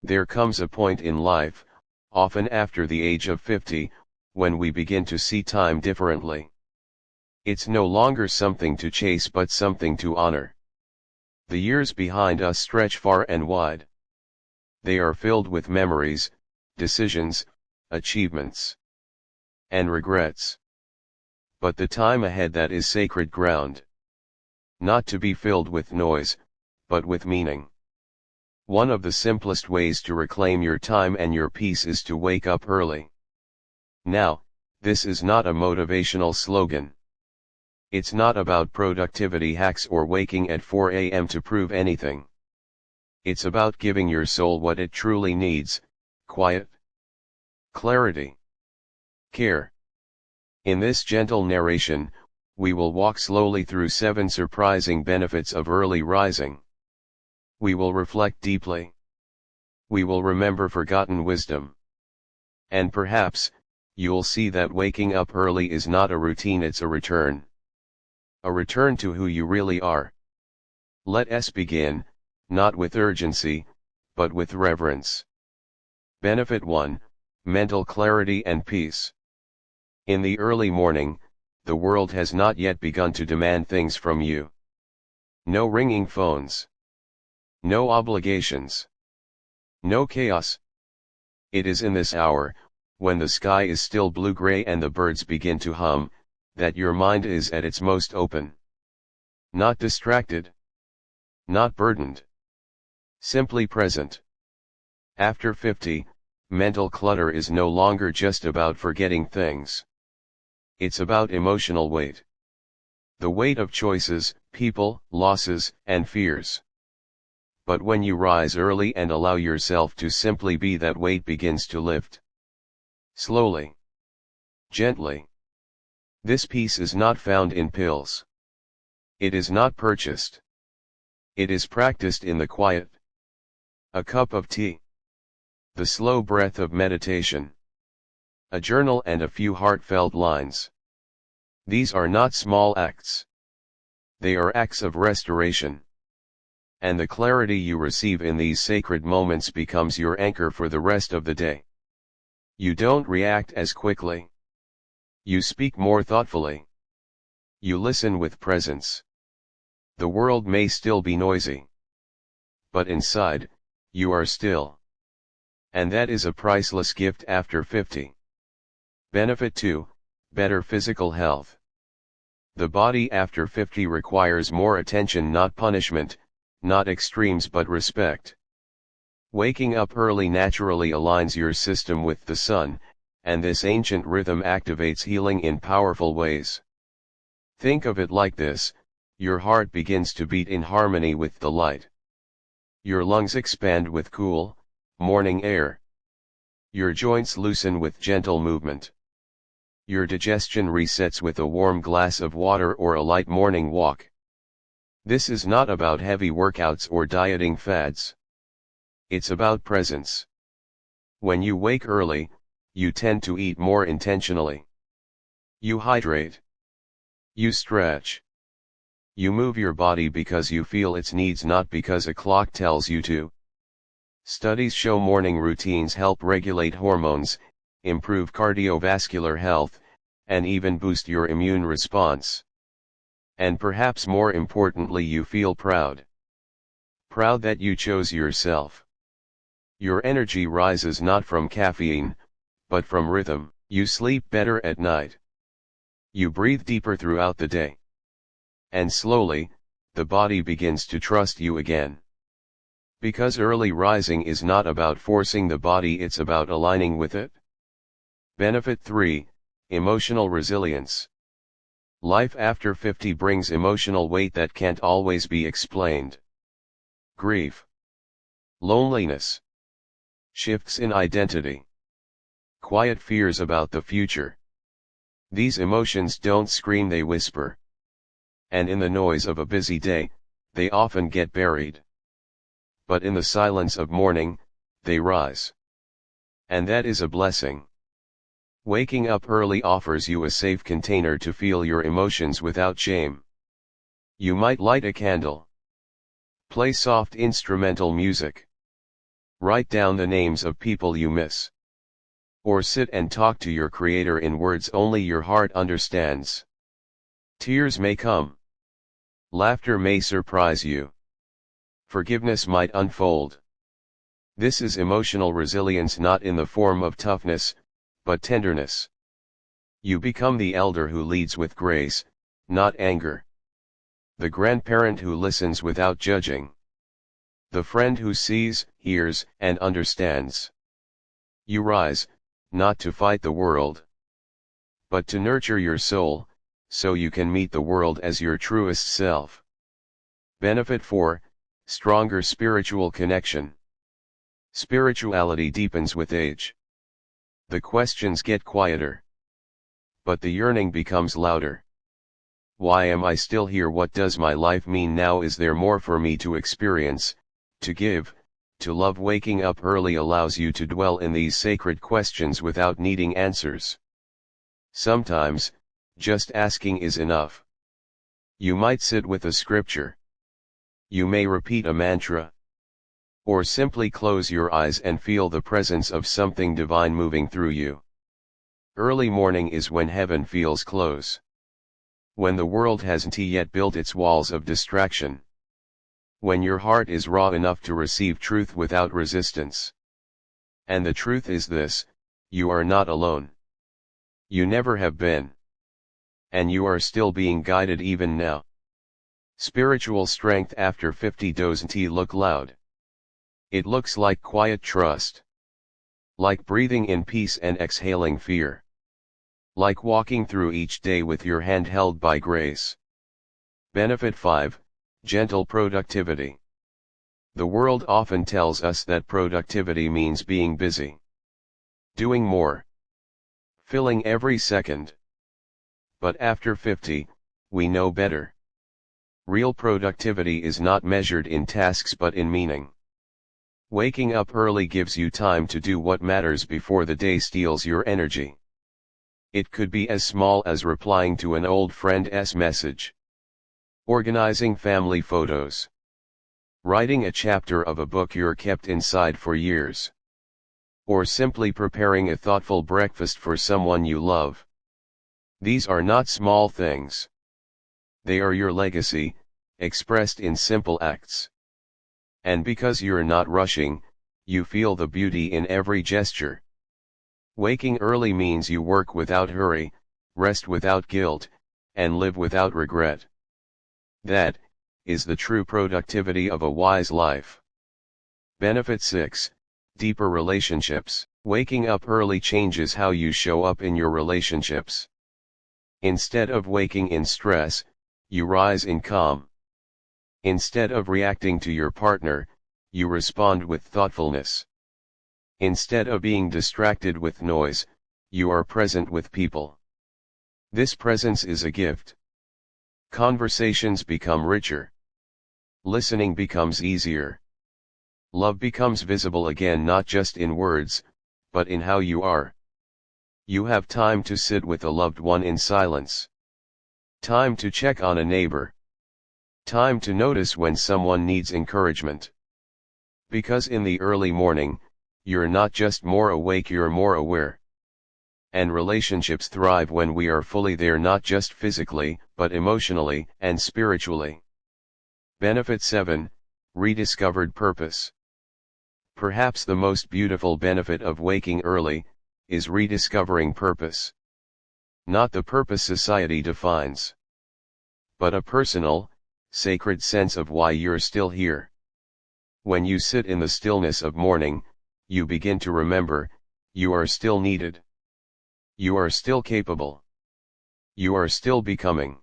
There comes a point in life, often after the age of 50, when we begin to see time differently. It's no longer something to chase but something to honor. The years behind us stretch far and wide. They are filled with memories, decisions, achievements, and regrets. But the time ahead, that is sacred ground. Not to be filled with noise, but with meaning. One of the simplest ways to reclaim your time and your peace is to wake up early. Now, this is not a motivational slogan. It's not about productivity hacks or waking at 4 a.m. to prove anything. It's about giving your soul what it truly needs: quiet, clarity, care. In this gentle narration, we will walk slowly through 7 surprising benefits of early rising. We will reflect deeply. We will remember forgotten wisdom. And perhaps, you'll see that waking up early is not a routine, it's a return. A return to who you really are. Let us begin, not with urgency, but with reverence. Benefit 1: Mental clarity and peace. In the early morning, the world has not yet begun to demand things from you. No ringing phones. No obligations. No chaos. It is in this hour, when the sky is still blue-gray and the birds begin to hum, that your mind is at its most open. Not distracted. Not burdened. Simply present. After 50, mental clutter is no longer just about forgetting things. It's about emotional weight. The weight of choices, people, losses, and fears. But when you rise early and allow yourself to simply be, that weight begins to lift. Slowly. Gently. This peace is not found in pills. It is not purchased. It is practiced in the quiet. A cup of tea. The slow breath of meditation. A journal and a few heartfelt lines. These are not small acts. They are acts of restoration. And the clarity you receive in these sacred moments becomes your anchor for the rest of the day. You don't react as quickly. You speak more thoughtfully. You listen with presence. The world may still be noisy. But inside, you are still. And that is a priceless gift after 50. Benefit 2: Better physical health. The body after 50 requires more attention, not punishment, not extremes but respect. Waking up early naturally aligns your system with the sun, and this ancient rhythm activates healing in powerful ways. Think of it like this: your heart begins to beat in harmony with the light. Your lungs expand with cool, morning air. Your joints loosen with gentle movement. Your digestion resets with a warm glass of water or a light morning walk. This is not about heavy workouts or dieting fads. It's about presence. When you wake early, you tend to eat more intentionally. You hydrate. You stretch. You move your body because you feel its needs, not because a clock tells you to. Studies show morning routines help regulate hormones, improve cardiovascular health, and even boost your immune response. And perhaps more importantly, you feel proud. Proud that you chose yourself. Your energy rises not from caffeine, but from rhythm. You sleep better at night. You breathe deeper throughout the day. And slowly, the body begins to trust you again. Because early rising is not about forcing the body, it's about aligning with it. Benefit 3: Emotional resilience. Life after 50 brings emotional weight that can't always be explained. Grief. Loneliness. Shifts in identity. Quiet fears about the future. These emotions don't scream, they whisper. And in the noise of a busy day, they often get buried. But in the silence of morning, they rise. And that is a blessing. Waking up early offers you a safe container to feel your emotions without shame. You might light a candle. Play soft instrumental music. Write down the names of people you miss. Or sit and talk to your Creator in words only your heart understands. Tears may come. Laughter may surprise you. Forgiveness might unfold. This is emotional resilience, not in the form of toughness, but tenderness. You become the elder who leads with grace, not anger. The grandparent who listens without judging. The friend who sees, hears, and understands. You rise, not to fight the world, but to nurture your soul, so you can meet the world as your truest self. Benefit 4, stronger spiritual connection. Spirituality deepens with age. The questions get quieter, but the yearning becomes louder. Why am I still here? What does my life mean now? Is there more for me to experience, to give, to love? Waking up early allows you to dwell in these sacred questions without needing answers. Sometimes, just asking is enough. You might sit with a scripture. You may repeat a mantra. Or simply close your eyes and feel the presence of something divine moving through you. Early morning is when heaven feels close. When the world hasn't yet built its walls of distraction. When your heart is raw enough to receive truth without resistance. And the truth is this: you are not alone. You never have been. And you are still being guided even now. Spiritual strength after 50 doesn't look loud. It looks like quiet trust. Like breathing in peace and exhaling fear. Like walking through each day with your hand held by grace. Benefit 5, gentle productivity. The world often tells us that productivity means being busy. Doing more. Filling every second. But after 50, we know better. Real productivity is not measured in tasks but in meaning. Waking up early gives you time to do what matters before the day steals your energy. It could be as small as replying to an old friend's message. Organizing family photos. Writing a chapter of a book you're kept inside for years. Or simply preparing a thoughtful breakfast for someone you love. These are not small things. They are your legacy, expressed in simple acts. And because you're not rushing, you feel the beauty in every gesture. Waking early means you work without hurry, rest without guilt, and live without regret. That is the true productivity of a wise life. Benefit 6, deeper relationships. Waking up early changes how you show up in your relationships. Instead of waking in stress, you rise in calm. Instead of reacting to your partner, you respond with thoughtfulness. Instead of being distracted with noise, you are present with people. This presence is a gift. Conversations become richer. Listening becomes easier. Love becomes visible again, not just in words, but in how you are. You have time to sit with a loved one in silence. Time to check on a neighbor. Time to notice when someone needs encouragement. Because in the early morning, you're not just more awake, you're more aware. And relationships thrive when we are fully there, not just physically, but emotionally and spiritually. Benefit 7, rediscovered purpose. Perhaps the most beautiful benefit of waking early is rediscovering purpose. Not the purpose society defines, but a personal, sacred sense of why you're still here. When you sit in the stillness of morning, you begin to remember, you are still needed. You are still capable. You are still becoming.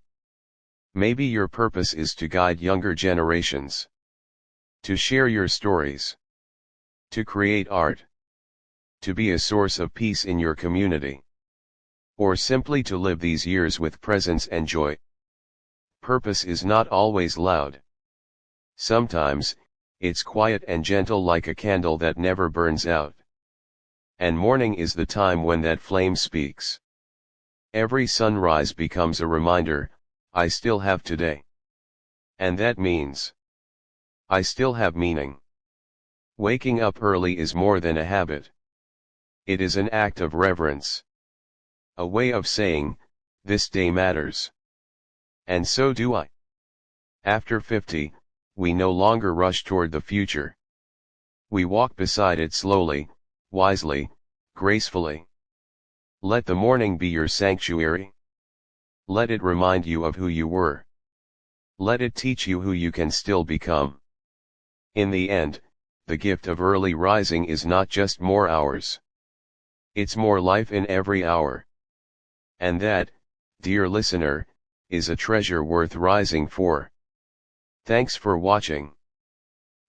Maybe your purpose is to guide younger generations. To share your stories. To create art. To be a source of peace in your community. Or simply to live these years with presence and joy. Purpose is not always loud. Sometimes, it's quiet and gentle, like a candle that never burns out. And morning is the time when that flame speaks. Every sunrise becomes a reminder, I still have today. And that means, I still have meaning. Waking up early is more than a habit. It is an act of reverence. A way of saying, this day matters. And so do I. After 50, we no longer rush toward the future. We walk beside it slowly, wisely, gracefully. Let the morning be your sanctuary. Let it remind you of who you were. Let it teach you who you can still become. In the end, the gift of early rising is not just more hours. It's more life in every hour. And that, dear listener, is a treasure worth rising for. Thanks for watching.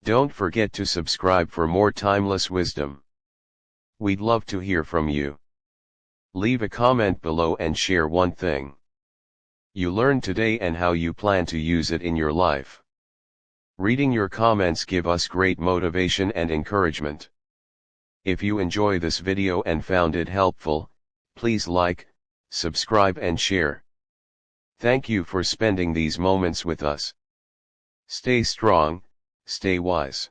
Don't forget to subscribe for more timeless wisdom. We'd love to hear from you. Leave a comment below and share one thing you learned today and how you plan to use it in your life. Reading your comments give us great motivation and encouragement. If you enjoy this video and found it helpful, please like, subscribe and share. Thank you for spending these moments with us. Stay strong, stay wise.